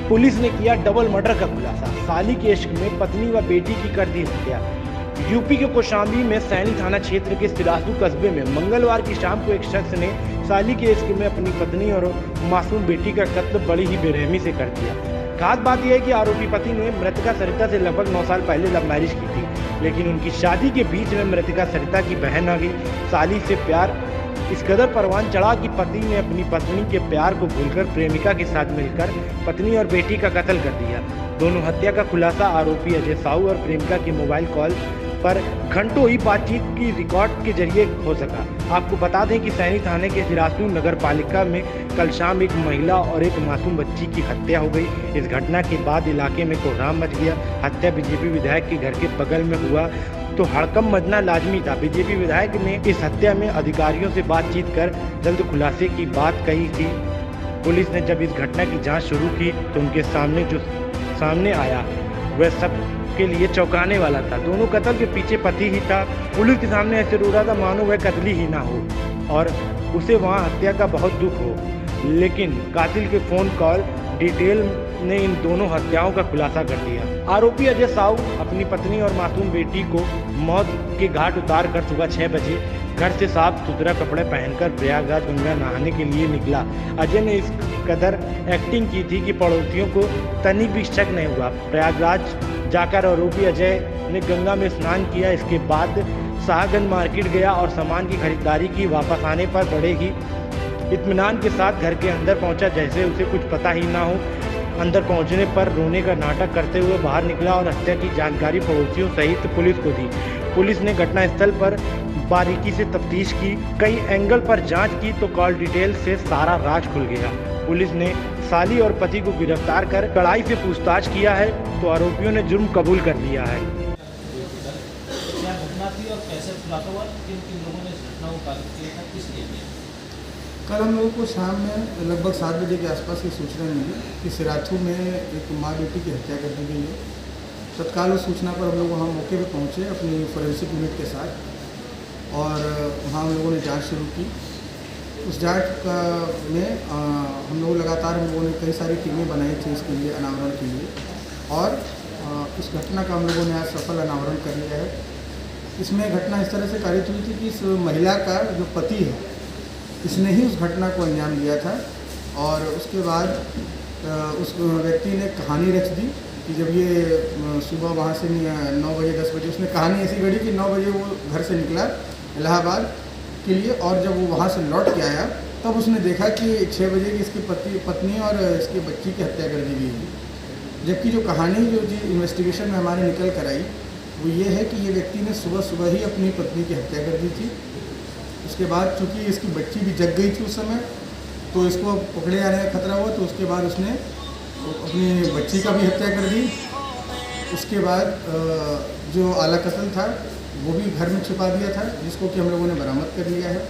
Police ने किया double murder का खुलासा। साली के इश्क में पत्नी व बेटी की कर दी हत्या। यूपी के कौशाम्बी में सैनी थाना क्षेत्र के सिराथू कस्बे में मंगलवार की शाम को एक शख्स ने साली के इश्क में अपनी पत्नी और मासूम बेटी का कत्ल बड़ी ही बेरहमी से कर दिया। खास बात यह है कि आरोपी पति ने मृतका सरिता से लगभग 9 साल पहले लव मैरिज की थी, लेकिन उनकी शादी के बीच में मृतका सरिता की बहन आ गई। साली से प्यार इस कदर परवान चढ़ा कि पति ने अपनी पत्नी के प्यार को भूलकर प्रेमिका के साथ मिलकर पत्नी और बेटी का कत्ल कर दिया। दोनों हत्या का खुलासा आरोपी अजय साहू और प्रेमिका की मोबाइल कॉल पर घंटों ही बातचीत की रिकॉर्ड के जरिए हो सका। आपको बता दें कि सैनी थाने के सिराथू नगर पालिका में कल शाम एक महिला और एक मासूम बच्ची की हत्या हो गई। इस घटना के बाद इलाके में कोहराम मच गया। हत्या बीजेपी विधायक के घर के बगल में हुआ तो हड़कंप मचना लाजमी था। बीजेपी विधायक ने इस हत्या में अधिकारियों से बातचीत कर जल्द खुलासे की बात कही थी। पुलिस ने जब इस घटना की जांच शुरू की तो उनके सामने जो सामने आया वह सब के लिए चौंकाने वाला था। दोनों कत्ल के पीछे पति ही था। पुलिस के सामने ऐसे रो रहा था मानो वह कत्ली ही ना हो और उसे वहां हत्या का बहुत दुख हो, लेकिन कातिल के फोन कॉल डिटेल ने इन दोनों हत्याओं का खुलासा कर दिया। आरोपी अजय साहू अपनी पत्नी और मासूम बेटी को मौत के घाट उतार कर सुबह 6 बजे घर से साफ सुथरा कपड़े पहनकर प्रयागराज गंगा नहाने के लिए निकला। अजय ने इस कदर एक्टिंग की थी कि पड़ोसियों को तनिक भी शक नहीं हुआ। प्रयागराज जाकर आरोपी अजय ने गंगा में स्नान किया। इसके बाद शाहगंज मार्केट गया और सामान की खरीदारी की। वापस आने पर बड़े ही इत्मीनान के साथ घर के अंदर पहुंचा, जैसे उसे कुछ पता ही ना हो। अंदर पहुंचने पर रोने का नाटक करते हुए बाहर निकला और हत्या की जानकारी पड़ोसियों सहित पुलिस को दी। पुलिस ने घटनास्थल पर बारीकी से तफ्तीश की, कई एंगल पर जांच की तो कॉल डिटेल से सारा राज खुल गया। पुलिस ने साली और पति को गिरफ्तार कर कड़ाई से पूछताछ किया है तो आरोपियों ने जुर्म कबूल कर लिया है। क्या घटना थी और कैसे खुलासा हुआ? किन लोगों ने इस घटना को काबिज किया था, किस लिए किया? कल हम लोगों को शाम में लगभग 7 बजे के आसपास की सूचना मिली कि सिराथू में एक माँ बेटी की हत्या कर दी गई है। तत्काल उस सूचना पर हम लोग वहाँ मौके पर पहुँचे अपनी फोरेंसिक यूनिट के साथ और वहाँ हम लोगों ने जांच शुरू की। उस जांच में हम लोग लगातार हम लोगों ने कई सारी टीमें बनाई थी इसके लिए, अनावरण के लिए, और उस घटना का हम लोगों ने आज सफल अनावरण कर लिया है। इसमें घटना इस तरह से कारित हुई थी कि इस महिला का जो पति है इसने ही उस घटना को अंजाम दिया था और उसके बाद उस व्यक्ति ने कहानी रच दी कि जब ये सुबह वहाँ से 9 बजे 10 बजे उसने कहानी ऐसी गढ़ी कि 9 बजे वो घर से निकला इलाहाबाद के लिए और जब वो वहाँ से लौट के आया तब उसने देखा कि 6 बजे की इसकी पत्नी और इसकी बच्ची की हत्या कर दी गई है। जबकि जो कहानी जो इन्वेस्टिगेशन में हमारे निकल कर आई वो ये है कि ये व्यक्ति ने सुबह ही अपनी पत्नी की हत्या कर दी थी। उसके बाद चूँकि इसकी बच्ची भी जग गई थी उस समय तो इसको पकड़े जाने का खतरा हुआ, तो उसके बाद उसने अपनी बच्ची का भी हत्या कर दी। उसके बाद जो आला कत्ल था वो भी घर में छुपा दिया था, जिसको कि हम लोगों ने बरामद कर लिया है।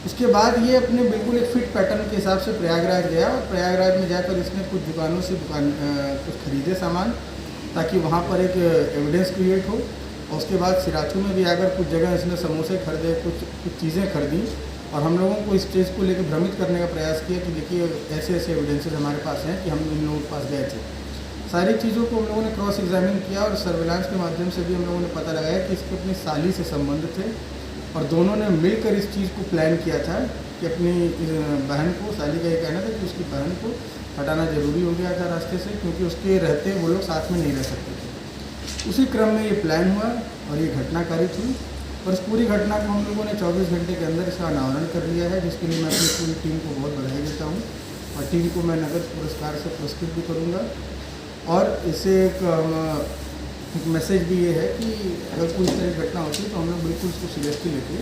उसके बाद ये अपने बिल्कुल एक फिट पैटर्न के हिसाब से प्रयागराज गया और प्रयागराज में जाकर इसने कुछ दुकानों से कुछ खरीदे सामान ताकि वहाँ पर एक एविडेंस क्रिएट हो। और उसके बाद सिराथू में भी आकर कुछ जगह इसने समोसे खरीदे, कुछ चीज़ें खरीदी और हम लोगों को इस चीज़ को लेकर भ्रमित करने का प्रयास किया कि देखिए ऐसे ऐसे एविडेंसेस हमारे पास हैं कि हम इन लोगों के पास गए थे। सारी चीज़ों को हम लोगों ने क्रॉस एग्जामिन किया और सर्विलांस के माध्यम से भी हम लोगों ने पता लगाया कि इसके अपनी साली से संबंध थे और दोनों ने मिलकर इस चीज़ को प्लान किया था कि अपनी बहन को, साली का ये कहना था कि उसकी बहन को हटाना ज़रूरी हो गया था रास्ते से, क्योंकि उसके रहते वो लोग साथ में नहीं रह सकते थे। उसी क्रम में ये प्लान हुआ और ये घटना कारित हुई और इस पूरी घटना को हम लोगों ने 24 घंटे के अंदर इसका अनावरण कर लिया है, जिसके लिए मैं अपनी पूरी टीम को बहुत बधाई देता हूँ और टीम को मैं नगद पुरस्कार से पुरस्कृत भी करूँगा। और इससे एक मैसेज भी ये है कि अगर कोई इस तरह की घटना होती है तो हम लोग बिल्कुल उसको सीरियसली लेके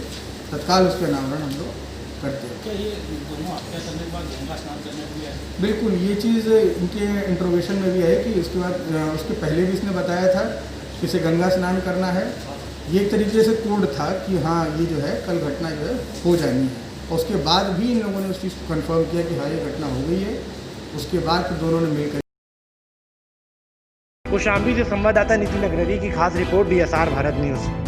तत्काल उसका अनावरण हम लोग करते हैं। क्या ये दोनों हत्या करने के बाद गंगा स्नान करने के लिए? बिल्कुल, ये चीज़ इनके इंट्रोगेशन में भी है कि उसके बाद उसके पहले भी इसने बताया था कि इसे गंगा स्नान करना है। ये एक तरीके से कोड था कि हाँ ये जो है कल घटना जो है हो जानी है और उसके बाद भी इन लोगों ने उस चीज़ को कन्फर्म किया कि हाँ ये घटना हो गई है। उसके बाद फिर दोनों ने मिलकर। कौशाम्बी से संवाददाता नितिन अग्रवाल की खास रिपोर्ट, DSR भारत न्यूज़।